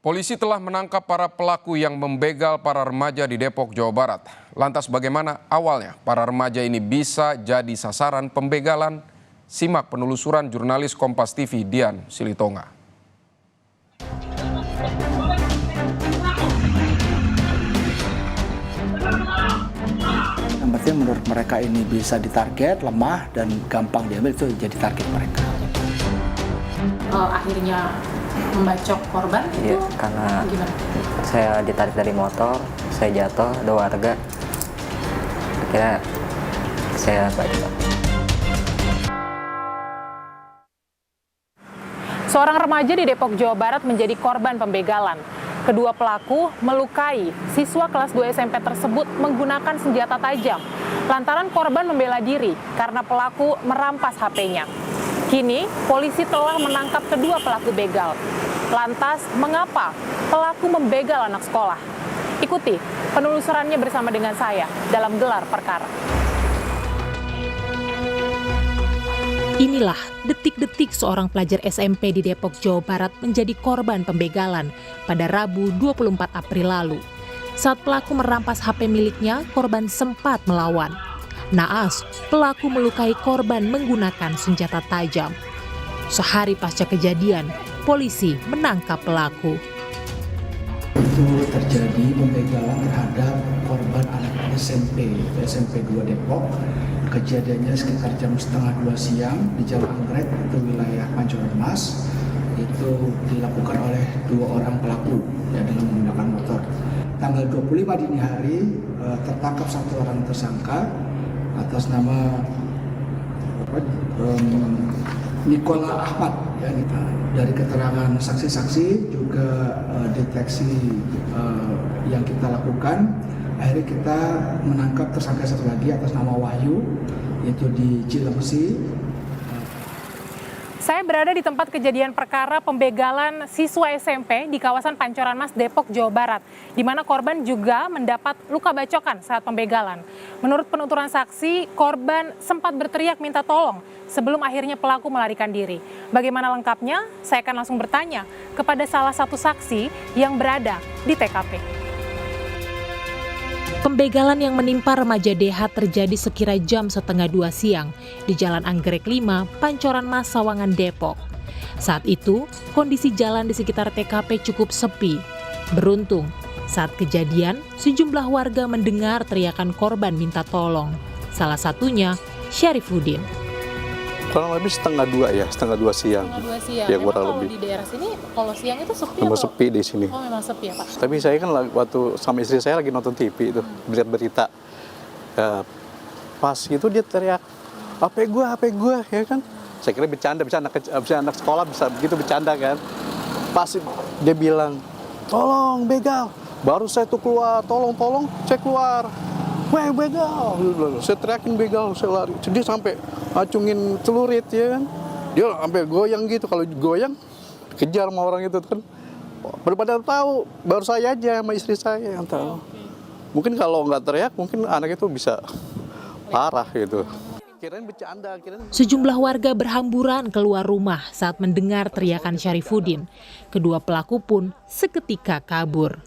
Polisi telah menangkap para pelaku yang membegal para remaja di Depok, Jawa Barat. Lantas bagaimana awalnya para remaja ini bisa jadi sasaran pembegalan? Simak penelusuran jurnalis Kompas TV Dian Silitonga. Yang penting menurut mereka ini bisa ditarget, lemah, dan gampang diambil, itu jadi target mereka. Akhirnya membacok korban itu karena gimana? Saya ditarik dari motor, saya jatuh, ada warga, akhirnya saya bacok. Seorang remaja di Depok, Jawa Barat menjadi korban pembegalan. Kedua pelaku melukai siswa kelas 2 SMP tersebut menggunakan senjata tajam. Lantaran korban membela diri karena pelaku merampas HP-nya. Kini, polisi telah menangkap kedua pelaku begal. Lantas, mengapa pelaku membegal anak sekolah? Ikuti penelusurannya bersama dengan saya dalam Gelar Perkara. Inilah detik-detik seorang pelajar SMP di Depok, Jawa Barat menjadi korban pembegalan pada Rabu 24 April lalu. Saat pelaku merampas HP miliknya, korban sempat melawan. Naas, pelaku melukai korban menggunakan senjata tajam. Sehari pasca kejadian, polisi menangkap pelaku. Itu terjadi pembegalan terhadap korban anak SMP 2 Depok. Kejadiannya sekitar jam setengah 2 siang di Jalan Anggrek, itu wilayah Pancoran Mas. Itu dilakukan oleh dua orang pelaku dalam menggunakan motor. Tanggal 25 dini hari tertangkap satu orang tersangka atas nama Nikola Ahmad. Ya, dari keterangan saksi-saksi juga deteksi yang kita lakukan, akhirnya kita menangkap tersangka satu lagi atas nama Wahyu, yaitu di Cilengsi. Saya berada di tempat kejadian perkara pembegalan siswa SMP di kawasan Pancoran Mas, Depok, Jawa Barat, di mana korban juga mendapat luka bacokan saat pembegalan. Menurut penuturan saksi, korban sempat berteriak minta tolong sebelum akhirnya pelaku melarikan diri. Bagaimana lengkapnya? Saya akan langsung bertanya kepada salah satu saksi yang berada di TKP. Pembegalan yang menimpa remaja DH terjadi sekira jam setengah 2 siang di Jalan Anggrek 5, Pancoran Mas, Sawangan, Depok. Saat itu, kondisi jalan di sekitar TKP cukup sepi. Beruntung, saat kejadian, sejumlah warga mendengar teriakan korban minta tolong. Salah satunya, Syarifuddin. Kurang lebih setengah 2 siang. Setengah 2 siang. Ya, Memang kurang kalau lebih. di daerah sini, kalau siang itu sepi Memang atau? sepi di sini. Oh, memang sepi ya, Pak? Tapi saya kan waktu sama istri saya lagi nonton TV itu, lihat berita. Ya, pas itu dia teriak, HP gua, ya kan? Saya kira bercanda, bisa anak sekolah bisa begitu bercanda kan. Pas dia bilang, tolong begal. Baru saya tuh keluar, tolong, saya keluar. Weh, begal. Saya teriakin begal, saya lari. Dia sampai acungin celurit ya kan. Dia sampai goyang gitu, kalau goyang kejar sama orang itu kan. Pada tahu, baru saya aja sama istri saya yang tahu. Mungkin kalau nggak teriak, mungkin anak itu bisa parah gitu. Kirain bercanda. Sejumlah warga berhamburan keluar rumah saat mendengar teriakan Syarifuddin. Kedua pelaku pun seketika kabur.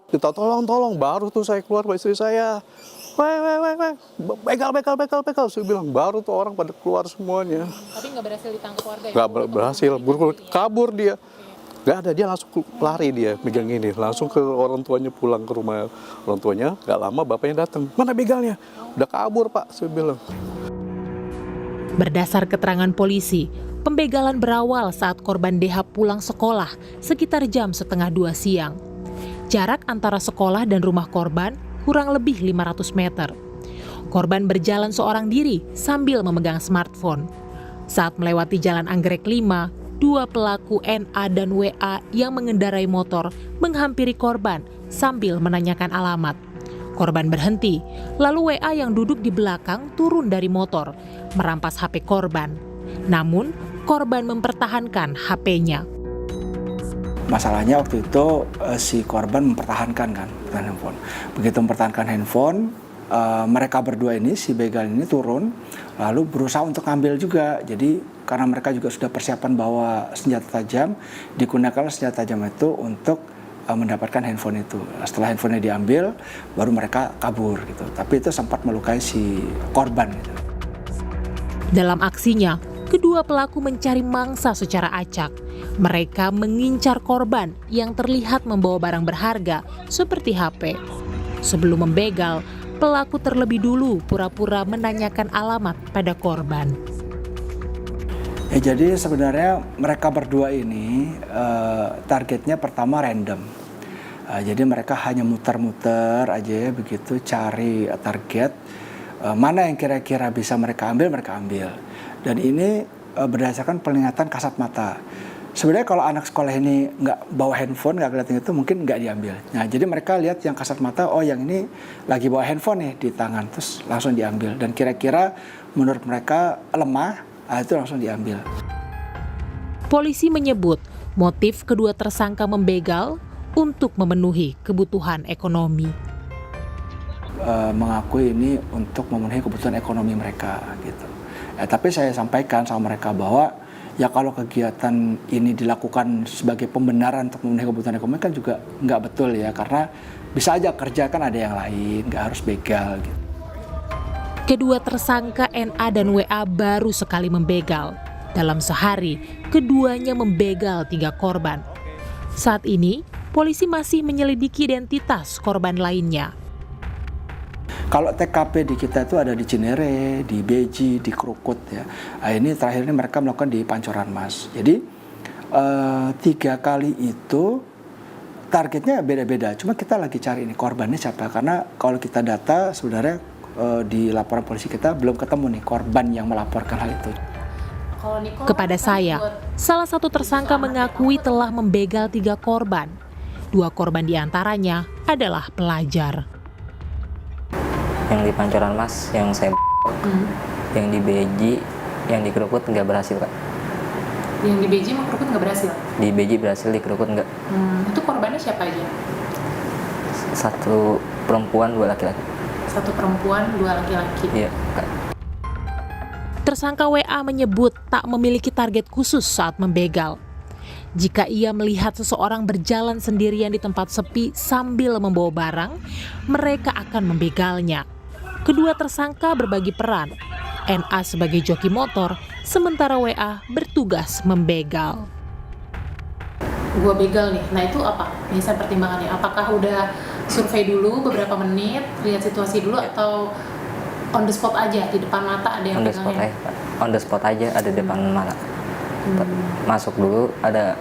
Kita tolong, baru tuh saya keluar sama istri saya. Weh, begal. Saya bilang, baru tuh orang pada keluar semuanya. Tapi nggak berhasil ditangkap warga ya? Nggak berhasil, kabur dia. Nggak ada, dia langsung lari dia, megang ini. Langsung ke orang tuanya, pulang ke rumah orang tuanya. Nggak lama bapaknya datang, mana begalnya? Udah kabur Pak, saya bilang. Berdasar keterangan polisi, pembegalan berawal saat korban DH pulang sekolah sekitar jam setengah 2 siang. Jarak antara sekolah dan rumah korban kurang lebih 500 meter. Korban berjalan seorang diri sambil memegang smartphone. Saat melewati Jalan Anggrek 5, dua pelaku NA dan WA yang mengendarai motor menghampiri korban sambil menanyakan alamat. Korban berhenti, lalu WA yang duduk di belakang turun dari motor, merampas HP korban. Namun, korban mempertahankan HP-nya. Masalahnya waktu itu si korban mempertahankan handphone. Begitu mempertahankan handphone, mereka berdua ini, si begal ini turun, lalu berusaha untuk ngambil juga. Jadi karena mereka juga sudah persiapan bawa senjata tajam, digunakan senjata tajam itu untuk mendapatkan handphone itu. Setelah handphonenya diambil, baru mereka kabur gitu. Tapi itu sempat melukai si korban gitu. Dalam aksinya, kedua pelaku mencari mangsa secara acak. Mereka mengincar korban yang terlihat membawa barang berharga seperti HP. Sebelum membegal, pelaku terlebih dulu pura-pura menanyakan alamat pada korban. Jadi sebenarnya mereka berdua ini targetnya pertama random. Jadi mereka hanya muter-muter aja ya begitu cari target. Mana yang kira-kira bisa mereka ambil. Dan ini berdasarkan penglihatan kasat mata. Sebenarnya kalau anak sekolah ini nggak bawa handphone, nggak kelihatan itu mungkin nggak diambil. Nah jadi mereka lihat yang kasat mata, oh yang ini lagi bawa handphone nih di tangan, terus langsung diambil. Dan kira-kira menurut mereka lemah, itu langsung diambil. Polisi menyebut motif kedua tersangka membegal untuk memenuhi kebutuhan ekonomi. Mengakui ini untuk memenuhi kebutuhan ekonomi mereka gitu. Tapi saya sampaikan sama mereka bahwa ya kalau kegiatan ini dilakukan sebagai pembenaran untuk memenuhi kebutuhan ekonomi kan juga nggak betul ya, karena bisa aja kerja kan ada yang lain, nggak harus begal gitu. Kedua tersangka NA dan WA baru sekali membegal. Dalam sehari, keduanya membegal 3 korban. Saat ini, polisi masih menyelidiki identitas korban lainnya. Kalau TKP di kita itu ada di Cinere, di Beji, di Krukut ya. Nah, ini terakhir ini mereka melakukan di Pancoran Mas. Jadi 3 kali itu targetnya beda-beda. Cuma kita lagi cari ini korbannya siapa. Karena kalau kita data sebenarnya di laporan polisi kita belum ketemu nih korban yang melaporkan hal itu. Kepada saya, salah satu tersangka mengakui telah membegal 3 korban. 2 korban diantaranya adalah pelajar. Yang di Pancoran Mas, yang saya yang di Beji, yang di Krukut nggak berhasil, Kak. Yang di Beji sama Krukut nggak berhasil? Di Beji berhasil, di Krukut nggak. Itu korbannya siapa aja? 1 perempuan, 2 laki-laki. 1 perempuan, 2 laki-laki. Iya, Kak. Tersangka WA menyebut tak memiliki target khusus saat membegal. Jika ia melihat seseorang berjalan sendirian di tempat sepi sambil membawa barang, mereka akan membegalnya. Kedua tersangka berbagi peran. NA sebagai joki motor, sementara WA bertugas membegal. Gua begal nih, nah itu apa? Biasa pertimbangannya, apakah udah survei dulu beberapa menit, lihat situasi dulu, atau on the spot aja, di depan mata ada yang pegangnya? On the spot aja, ada di depan mata. Masuk dulu, ada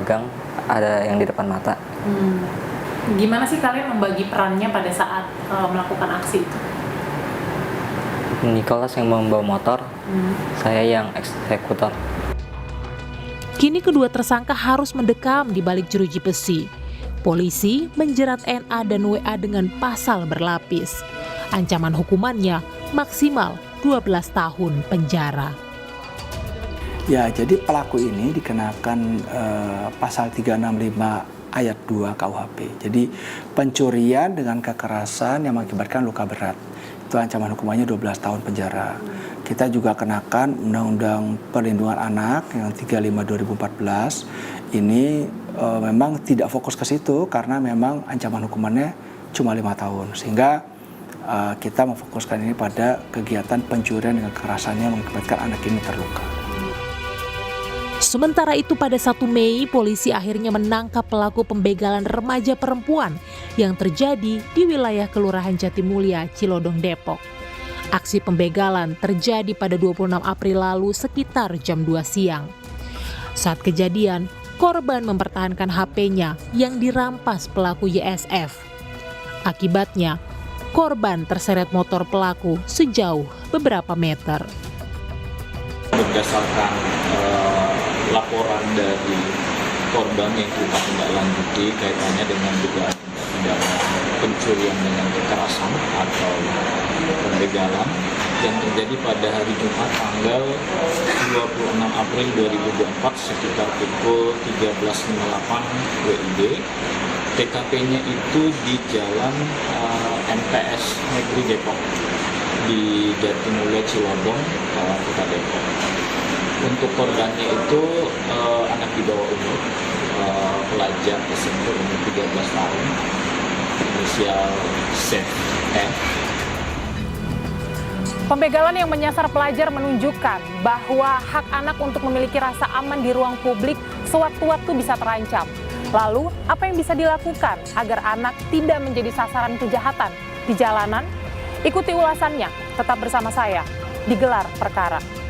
gang, ada yang di depan mata. Gimana sih kalian membagi perannya pada saat melakukan aksi itu? Nicholas yang membawa motor, saya yang eksekutor. Kini kedua tersangka harus mendekam di balik jeruji besi. Polisi menjerat NA dan WA dengan pasal berlapis. Ancaman hukumannya maksimal 12 tahun penjara. Ya, jadi pelaku ini dikenakan pasal 365 ayat 2 KUHP. Jadi pencurian dengan kekerasan yang mengakibatkan luka berat. Itu ancaman hukumannya 12 tahun penjara. Kita juga kenakan Undang-Undang Perlindungan Anak yang 35/2014. Ini memang tidak fokus ke situ karena memang ancaman hukumannya cuma 5 tahun. Sehingga kita memfokuskan ini pada kegiatan pencurian dengan kekerasan yang mengakibatkan anak ini terluka. Sementara itu pada 1 Mei, polisi akhirnya menangkap pelaku pembegalan remaja perempuan yang terjadi di wilayah Kelurahan Jatimulya, Cilodong, Depok. Aksi pembegalan terjadi pada 26 April lalu sekitar jam 2 siang. Saat kejadian, korban mempertahankan HP-nya yang dirampas pelaku YSF. Akibatnya, korban terseret motor pelaku sejauh beberapa meter. Berdasarkan laporan dari korban yang kita tindak lanjuti kaitannya dengan dugaan pidana pencurian dengan kekerasan atau pembegalan yang terjadi pada hari Jumat tanggal 26 April 2024 sekitar pukul 13.58 WIB. TKP-nya itu di Jalan MTS Negeri Depok di Jatimulya Cilodong, Kota Depok. Untuk korbannya itu anak di bawah umur, pelajar SMP umur 13 tahun, inisial ZN. Pembegalan yang menyasar pelajar menunjukkan bahwa hak anak untuk memiliki rasa aman di ruang publik sewaktu-waktu bisa terancam. Lalu, apa yang bisa dilakukan agar anak tidak menjadi sasaran kejahatan di jalanan? Ikuti ulasannya, tetap bersama saya di Gelar Perkara.